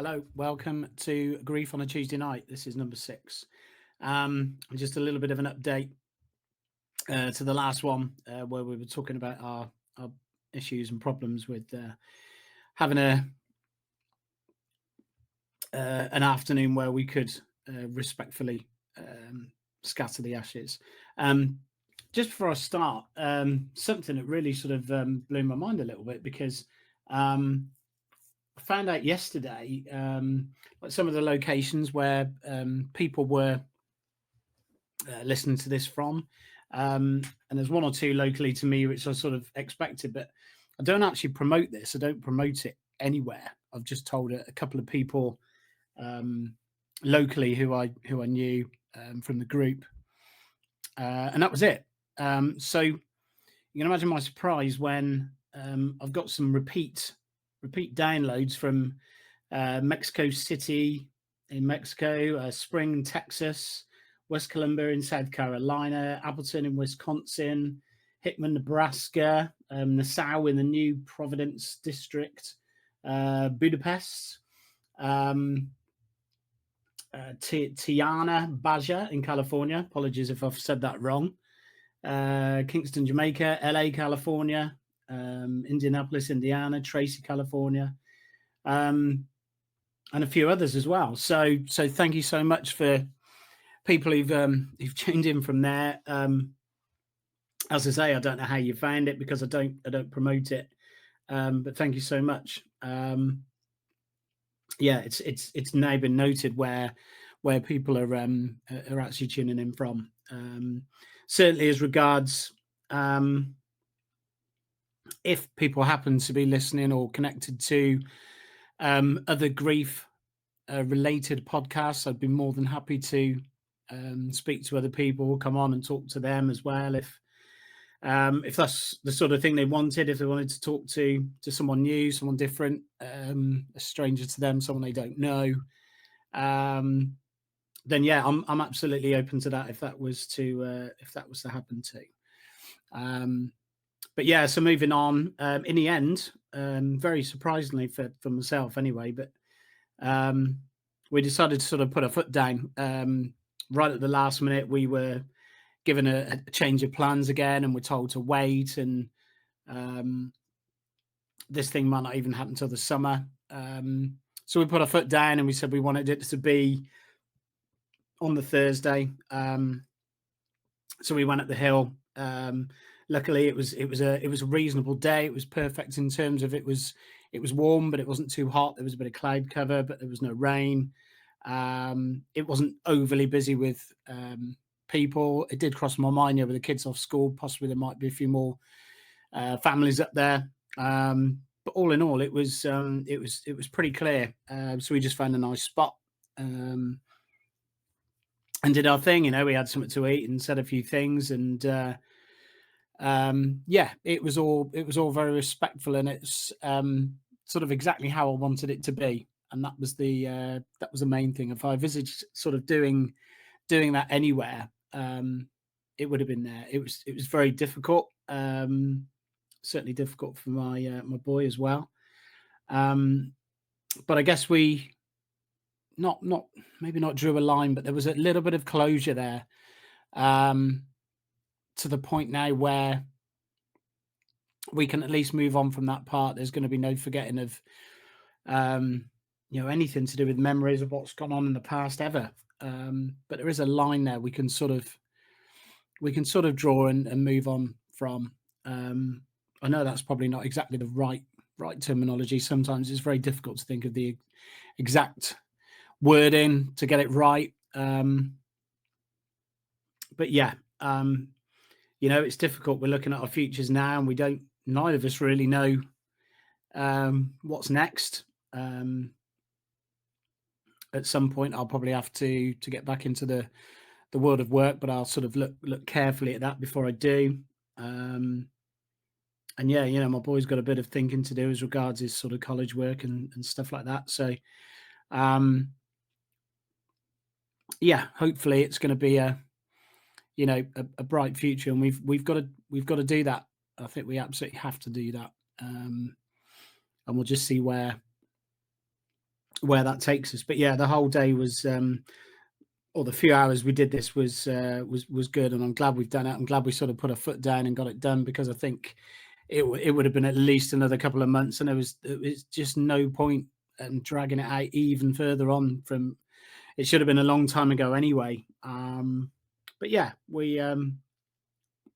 Hello, welcome to Grief on a Tuesday Night. This is number 6. Just a little bit of an update to the last one where we were talking about our issues and problems with having an afternoon where we could respectfully scatter the ashes. Um, just before I start, something that really sort of blew my mind a little bit because I found out yesterday, like some of the locations where people were listening to this from, and there's one or two locally to me which I sort of expected, but I don't actually promote this. I don't promote it anywhere. I've just told a couple of people um, locally who I knew from the group, and that was it. So you can imagine my surprise when I've got some repeat downloads from Mexico City in Mexico, Spring, Texas, West Columbia in South Carolina, Appleton in Wisconsin, Hickman, Nebraska, Nassau in the New Providence district, Budapest, um, Tiana Baja in California. Apologies if I've said that wrong. Kingston, Jamaica, LA, California, Indianapolis, Indiana, Tracy, California, and a few others as well. So thank you so much for people who've tuned in from there. As I say, I don't know how you found it because I don't promote it, but thank you so much. Yeah, it's now been noted where people are actually tuning in from. Certainly, as regards if people happen to be listening or connected to other grief related podcasts, I'd be more than happy to speak to other people, come on and talk to them as well. If that's the sort of thing they wanted, if they wanted to talk to someone new, someone different, a stranger to them, someone they don't know, then yeah, I'm absolutely open to that if that was to happen too. But yeah, so moving on. In the end, very surprisingly for myself anyway, but we decided to sort of put our foot down. Right at the last minute, we were given a change of plans again, and we're told to wait, and this thing might not even happen till the summer. So we put our foot down, and we said we wanted it to be on the Thursday. So we went up the hill. Luckily, it was a reasonable day. It was perfect in terms of it was warm, but it wasn't too hot. There was a bit of cloud cover, but there was no rain. It wasn't overly busy with people. It did cross my mind, with the kids off school, possibly there might be a few more families up there. But all in all, it was pretty clear. So we just found a nice spot and did our thing. We had something to eat and said a few things, and yeah, it was all very respectful, and it's sort of exactly how I wanted it to be. And that was the main thing. If I envisaged sort of doing that anywhere, it would have been there. It was very difficult, certainly difficult for my boy as well. But I guess we maybe not drew a line, but there was a little bit of closure there, to the point now where we can at least move on from that part. There's going to be no forgetting of anything to do with memories of what's gone on in the past ever. But there is a line there we can sort of draw and move on from. I know that's probably not exactly the right terminology. Sometimes it's very difficult to think of the exact wording to get it right. But yeah, it's difficult. We're looking at our futures now, and neither of us really know what's next. At some point, I'll probably have to get back into the world of work, but I'll sort of look carefully at that before I do. And yeah, my boy's got a bit of thinking to do as regards his sort of college work and stuff like that. So, yeah, hopefully it's going to be a bright future, and we've got to do that. I think we absolutely have to do that, and we'll just see where where that takes us. But yeah, the whole day was, or the few hours we did this was good, and I'm glad we've done it. I'm glad we sort of put a foot down and got it done, because I think it would have been at least another couple of months, and there was just no point dragging it out even further on from. It should have been a long time ago anyway. But yeah, we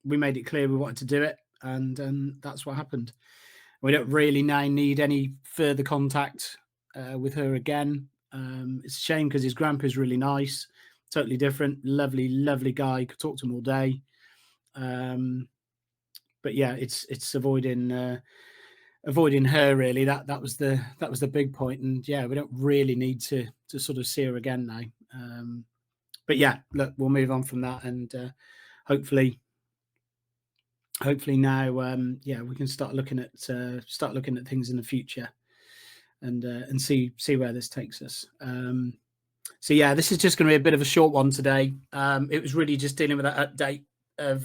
made it clear we wanted to do it, and that's what happened. We don't really now need any further contact with her again. It's a shame, because his grandpa's really nice, totally different, lovely, lovely guy. Could talk to him all day. Um, but yeah, it's avoiding her really. That was the big point, and yeah, we don't really need to sort of see her again now. But yeah, look, we'll move on from that, and hopefully now, yeah, we can start looking at things in the future, and see where this takes us. So yeah, this is just going to be a bit of a short one today. It was really just dealing with that update of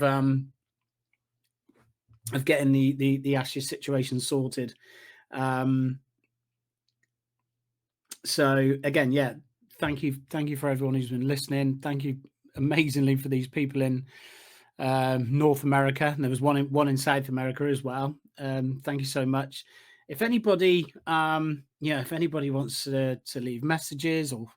getting the Ashes situation sorted. So again, yeah, thank you for everyone who's been listening. Thank you amazingly for these people in North America, and there was one in South America as well. Thank you so much. If anybody, if anybody wants to leave messages, or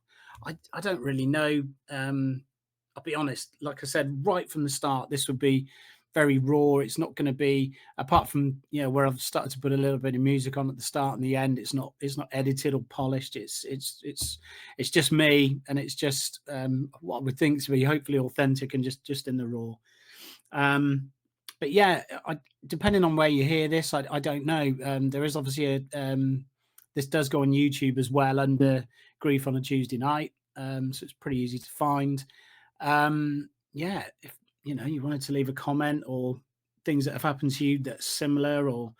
I don't really know. I'll be honest. Like I said, right from the start, this would be very raw. It's not going to be, apart from where I've started to put a little bit of music on at the start and the end. It's not edited or polished. It's just me, and it's just what I would think to be hopefully authentic and just in the raw. But yeah, depending on where you hear this, I don't know. There is obviously this does go on YouTube as well under Grief on a Tuesday Night, so it's pretty easy to find. Yeah, if you wanted to leave a comment or things that have happened to you that's similar, or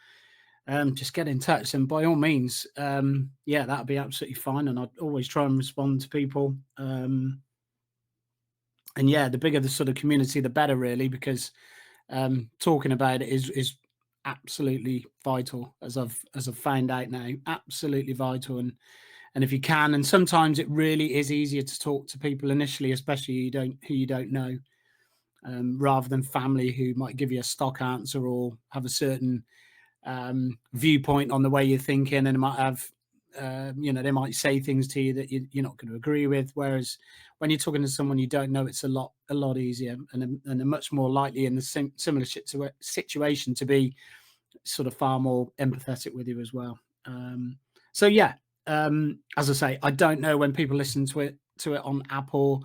just get in touch, and by all means, yeah, that'd be absolutely fine, and I'd always try and respond to people. And yeah, the bigger the sort of community, the better, really, because talking about it is absolutely vital, as I've found out now. Absolutely vital, and if you can, and sometimes it really is easier to talk to people initially, especially who you don't know, rather than family who might give you a stock answer or have a certain viewpoint on the way you're thinking, and it might have they might say things to you that you're not going to agree with. Whereas when you're talking to someone you don't know, it's a lot easier, and a much more likely in the similar situation to be sort of far more empathetic with you as well. So yeah, as I say, I don't know when people listen to it on Apple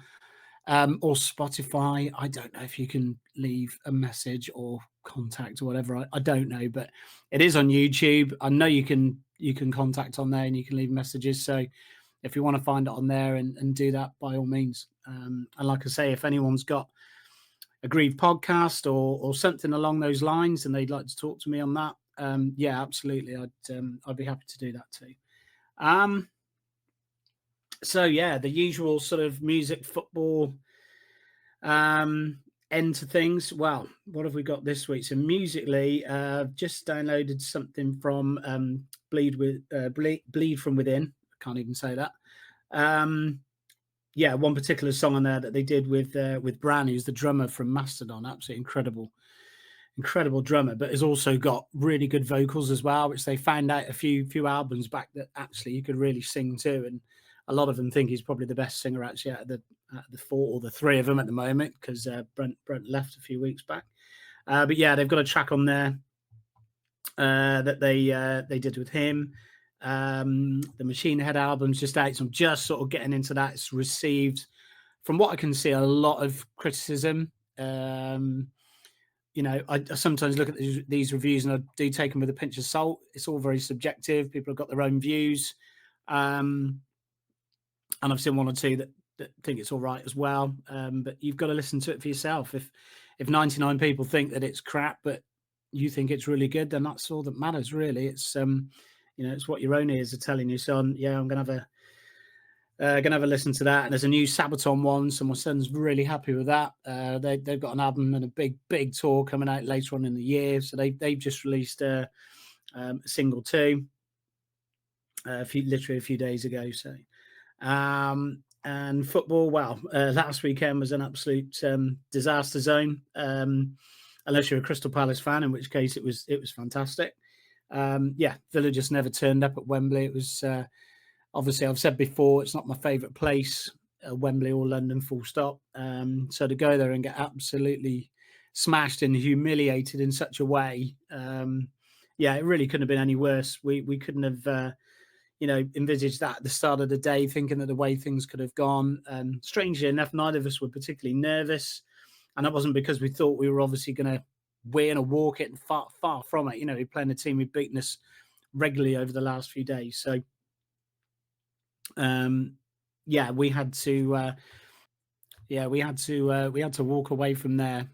or Spotify. I don't know if you can leave a message or contact or whatever. I don't know, but it is on YouTube. I know you can contact on there, and you can leave messages. So if you want to find it on there and do that, by all means. And like I say, if anyone's got a Grieve podcast or something along those lines, and they'd like to talk to me on that, yeah, absolutely, I'd be happy to do that too. So yeah, the usual sort of music, football end to things. Well, what have we got this week? So musically, just downloaded something from Bleed from Within. I can't even say that. Yeah, one particular song on there that they did with Bran, who's the drummer from Mastodon. Absolutely incredible drummer, but has also got really good vocals as well, which they found out a few albums back that actually he could really sing too. And a lot of them think he's probably the best singer actually out of the four or the three of them at the moment, because Brent left a few weeks back. But yeah, they've got a track on there that they did with him. The Machine Head album's just out, so I'm just sort of getting into that. It's received, from what I can see, a lot of criticism. I sometimes look at these reviews and I do take them with a pinch of salt. It's all very subjective. People have got their own views. And I've seen one or two that think it's all right as well. But you've got to listen to it for yourself. If 99 people think that it's crap, but you think it's really good, then that's all that matters, really. It's it's what your own ears are telling you. So yeah, I'm gonna have a listen to that. And there's a new Sabaton one, so my son's really happy with that. They've got an album and a big tour coming out later on in the year, so they've just released a single too. literally a few days ago. So, and football, well, last weekend was an absolute disaster zone. Unless you're a Crystal Palace fan, in which case it was fantastic. Yeah, Villa just never turned up at Wembley. It was obviously, I've said before, it's not my favourite place, Wembley or London, full stop. So to go there and get absolutely smashed and humiliated in such a way, yeah, it really couldn't have been any worse. We couldn't have, envisaged that at the start of the day, thinking that the way things could have gone. Strangely enough, neither of us were particularly nervous, and that wasn't because we thought we were obviously going to win or walk it. Far, far from it. We're playing a team who've beaten us regularly over the last few days. So, yeah, we had to walk away from there.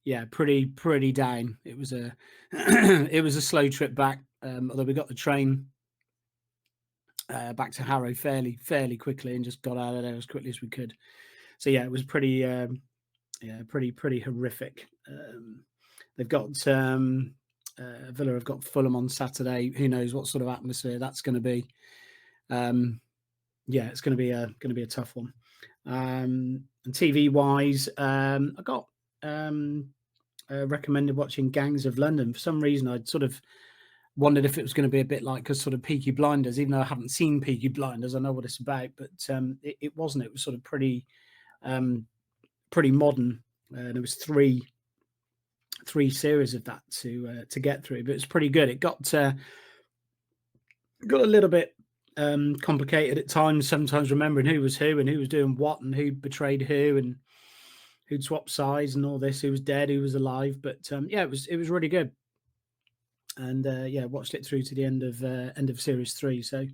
Yeah, pretty down. It was a it was a slow trip back. Although we got the train back to Harrow fairly quickly and just got out of there as quickly as we could. So yeah, it was pretty horrific. They've got Villa have got Fulham on Saturday. Who knows what sort of atmosphere that's going to be? Yeah, it's going to be a tough one. And TV wise, I got recommended watching Gangs of London. For some reason, I'd sort of wondered if it was going to be a bit like a sort of Peaky Blinders, even though I haven't seen Peaky Blinders. I know what it's about, but it wasn't. It was sort of pretty modern. There was three series of that to get through, but it's pretty good. It got a little bit complicated at times, sometimes remembering who was who and who was doing what and who betrayed who and who'd swapped sides and all this, who was dead, who was alive. But yeah, it was really good. And yeah, watched it through to the end of series 3. So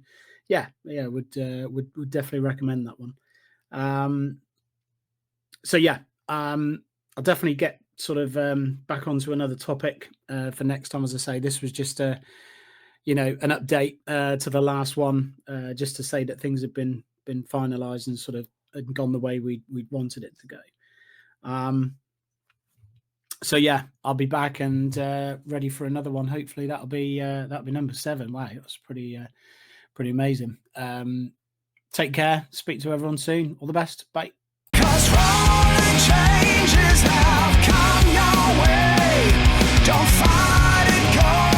yeah, would definitely recommend that one. So yeah, I'll definitely get sort of back onto another topic for next time. As I say, this was just an update to the last one, just to say that things have been finalised and sort of gone the way we wanted it to go. So yeah, I'll be back and ready for another one. Hopefully that'll be number 7. Wow, that's pretty amazing. Take care. Speak to everyone soon. All the best. Bye. 'Cause rolling changes have come your way. Don't fight it, go.